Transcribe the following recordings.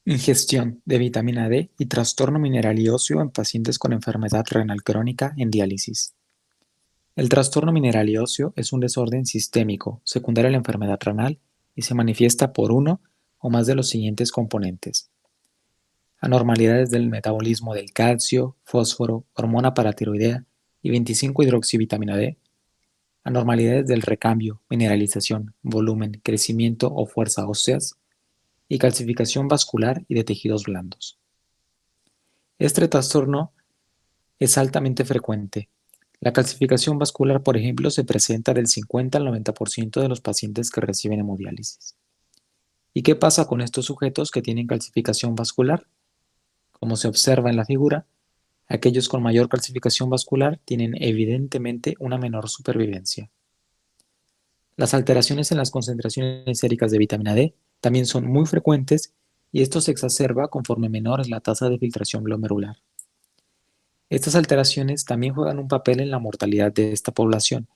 Ingestión de vitamina D y trastorno mineral y óseo en pacientes con enfermedad renal crónica en diálisis. El trastorno mineral y óseo es un desorden sistémico secundario a la enfermedad renal y se manifiesta por uno o más de los siguientes componentes: anormalidades del metabolismo del calcio, fósforo, hormona paratiroidea y 25-hidroxivitamina D, anormalidades del recambio, mineralización, volumen, crecimiento o fuerza óseas, y calcificación vascular y de tejidos blandos. Este trastorno es altamente frecuente. La calcificación vascular, por ejemplo, se presenta del 50 al 90% de los pacientes que reciben hemodiálisis. ¿Y qué pasa con estos sujetos que tienen calcificación vascular? Como se observa en la figura, aquellos con mayor calcificación vascular tienen evidentemente una menor supervivencia. Las alteraciones en las concentraciones séricas de vitamina D también son muy frecuentes y esto se exacerba conforme menor es la tasa de filtración glomerular. Estas alteraciones también juegan un papel en la mortalidad de esta población,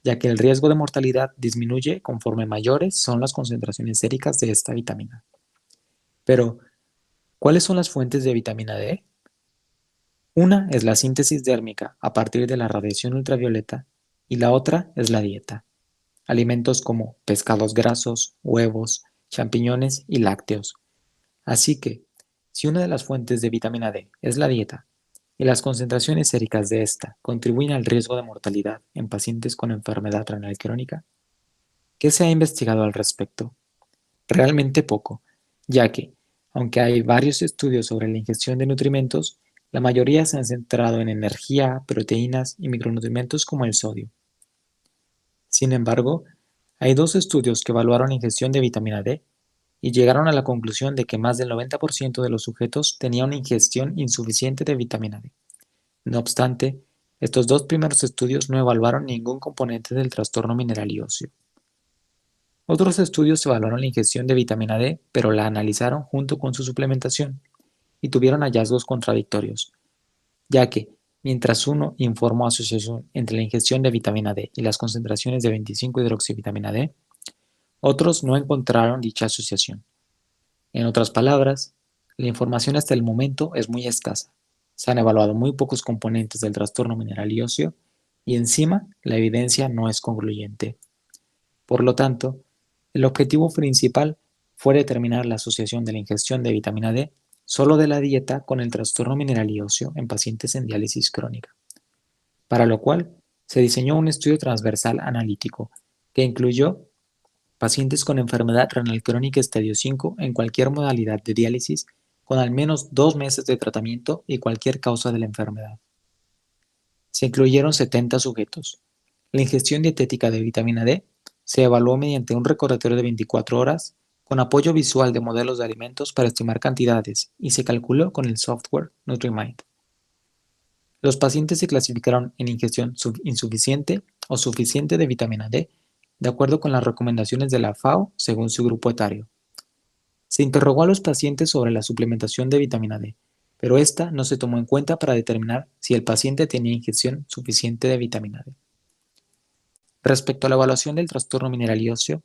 ya que el riesgo de mortalidad disminuye conforme mayores son las concentraciones séricas de esta vitamina. Pero, ¿cuáles son las fuentes de vitamina D? Una es la síntesis dérmica a partir de la radiación ultravioleta y la otra es la dieta. Alimentos como pescados grasos, huevos, champiñones y lácteos. Así que, si una de las fuentes de vitamina D es la dieta y las concentraciones séricas de esta contribuyen al riesgo de mortalidad en pacientes con enfermedad renal crónica, ¿qué se ha investigado al respecto? Realmente poco, ya que, aunque hay varios estudios sobre la ingestión de nutrimentos, la mayoría se han centrado en energía, proteínas y micronutrientes como el sodio. Sin embargo, hay dos estudios que evaluaron la ingestión de vitamina D y llegaron a la conclusión de que más del 90% de los sujetos tenía una ingestión insuficiente de vitamina D. No obstante, estos dos primeros estudios no evaluaron ningún componente del trastorno mineral y óseo. Otros estudios evaluaron la ingestión de vitamina D, pero la analizaron junto con su suplementación y tuvieron hallazgos contradictorios, ya que, mientras uno informó asociación entre la ingestión de vitamina D y las concentraciones de 25-hidroxivitamina D, otros no encontraron dicha asociación. En otras palabras, la información hasta el momento es muy escasa. Se han evaluado muy pocos componentes del trastorno mineral y óseo y encima la evidencia no es concluyente. Por lo tanto, el objetivo principal fue determinar la asociación de la ingestión de vitamina D solo de la dieta con el trastorno mineral y óseo en pacientes en diálisis crónica, para lo cual se diseñó un estudio transversal analítico que incluyó pacientes con enfermedad renal crónica estadio 5 en cualquier modalidad de diálisis con al menos 2 meses de tratamiento y cualquier causa de la enfermedad. Se incluyeron 70 sujetos. La ingestión dietética de vitamina D se evaluó mediante un recordatorio de 24 horas con apoyo visual de modelos de alimentos para estimar cantidades y se calculó con el software NutriMind. Los pacientes se clasificaron en ingestión insuficiente o suficiente de vitamina D de acuerdo con las recomendaciones de la FAO según su grupo etario. Se interrogó a los pacientes sobre la suplementación de vitamina D, pero esta no se tomó en cuenta para determinar si el paciente tenía ingestión suficiente de vitamina D. Respecto a la evaluación del trastorno mineral y óseo,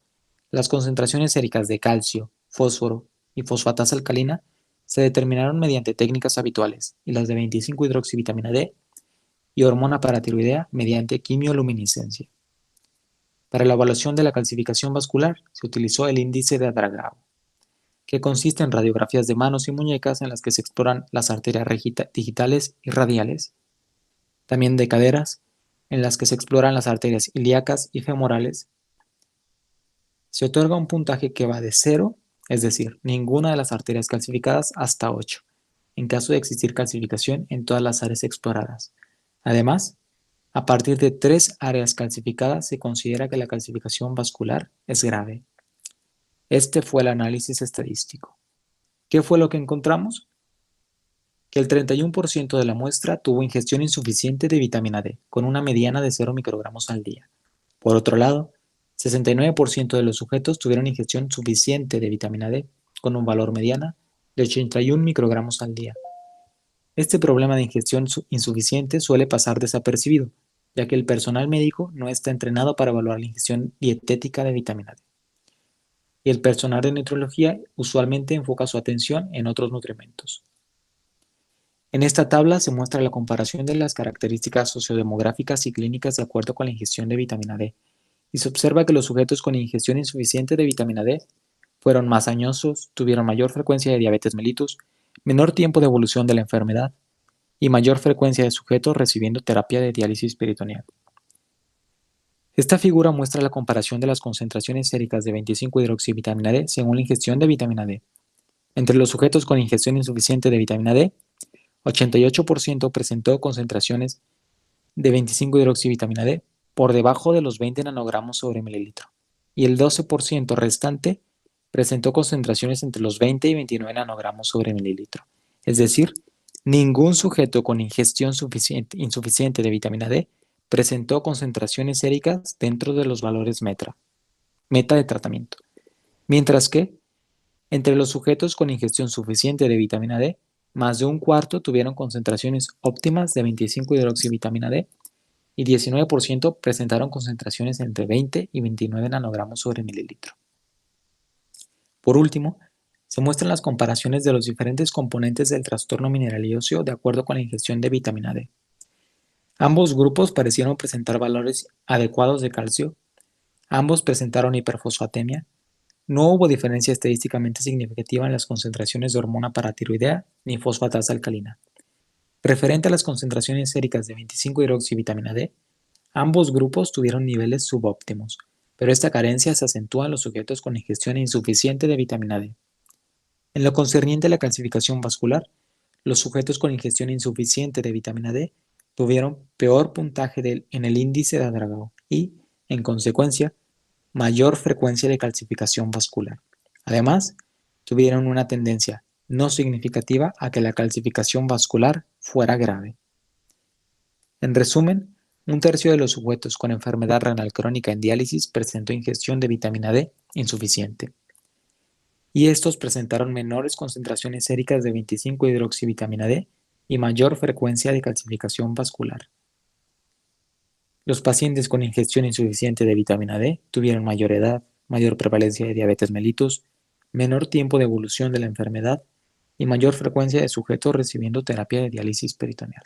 las concentraciones séricas de calcio, fósforo y fosfatasa alcalina se determinaron mediante técnicas habituales y las de 25-hidroxivitamina D y hormona paratiroidea mediante quimioluminiscencia. Para la evaluación de la calcificación vascular se utilizó el índice de Adragao, que consiste en radiografías de manos y muñecas en las que se exploran las arterias digitales y radiales, también de caderas, en las que se exploran las arterias ilíacas y femorales. Se otorga un puntaje que va de 0, es decir, ninguna de las arterias calcificadas, hasta 8, en caso de existir calcificación en todas las áreas exploradas. Además, a partir de 3 áreas calcificadas se considera que la calcificación vascular es grave. Este fue el análisis estadístico. ¿Qué fue lo que encontramos? Que el 31% de la muestra tuvo ingestión insuficiente de vitamina D, con una mediana de 0 microgramos al día. Por otro lado, 69% de los sujetos tuvieron ingestión suficiente de vitamina D, con un valor mediana de 81 microgramos al día. Este problema de ingestión insuficiente suele pasar desapercibido, ya que el personal médico no está entrenado para evaluar la ingestión dietética de vitamina D. y el personal de neurología usualmente enfoca su atención en otros nutrimentos. En esta tabla se muestra la comparación de las características sociodemográficas y clínicas de acuerdo con la ingestión de vitamina D, y se observa que los sujetos con ingestión insuficiente de vitamina D fueron más añosos, tuvieron mayor frecuencia de diabetes mellitus, menor tiempo de evolución de la enfermedad y mayor frecuencia de sujetos recibiendo terapia de diálisis peritoneal. Esta figura muestra la comparación de las concentraciones séricas de 25-hidroxivitamina D según la ingestión de vitamina D. Entre los sujetos con ingestión insuficiente de vitamina D, 88% presentó concentraciones de 25-hidroxivitamina D por debajo de los 20 nanogramos sobre mililitro, y el 12% restante presentó concentraciones entre los 20 y 29 nanogramos sobre mililitro. Es decir, ningún sujeto con ingestión insuficiente de vitamina D presentó concentraciones séricas dentro de los valores meta de tratamiento, mientras que entre los sujetos con ingestión suficiente de vitamina D, más de un cuarto tuvieron concentraciones óptimas de 25-hidroxivitamina D y 19% presentaron concentraciones entre 20 y 29 nanogramos sobre mililitro. Por último, se muestran las comparaciones de los diferentes componentes del trastorno mineral y óseo de acuerdo con la ingestión de vitamina D. Ambos grupos parecieron presentar valores adecuados de calcio, ambos presentaron hiperfosfatemia, no hubo diferencia estadísticamente significativa en las concentraciones de hormona paratiroidea ni fosfatasa alcalina. Referente a las concentraciones séricas de 25-hidroxivitamina D, ambos grupos tuvieron niveles subóptimos, pero esta carencia se acentúa en los sujetos con ingestión insuficiente de vitamina D. En lo concerniente a la calcificación vascular, los sujetos con ingestión insuficiente de vitamina D tuvieron peor puntaje en el índice de Adragao y, en consecuencia, mayor frecuencia de calcificación vascular. Además, tuvieron una tendencia no significativa a que la calcificación vascular fuera grave. En resumen, un tercio de los sujetos con enfermedad renal crónica en diálisis presentó ingestión de vitamina D insuficiente, y estos presentaron menores concentraciones séricas de 25-hidroxivitamina D y mayor frecuencia de calcificación vascular. Los pacientes con ingestión insuficiente de vitamina D tuvieron mayor edad, mayor prevalencia de diabetes mellitus, menor tiempo de evolución de la enfermedad y mayor frecuencia de sujetos recibiendo terapia de diálisis peritoneal.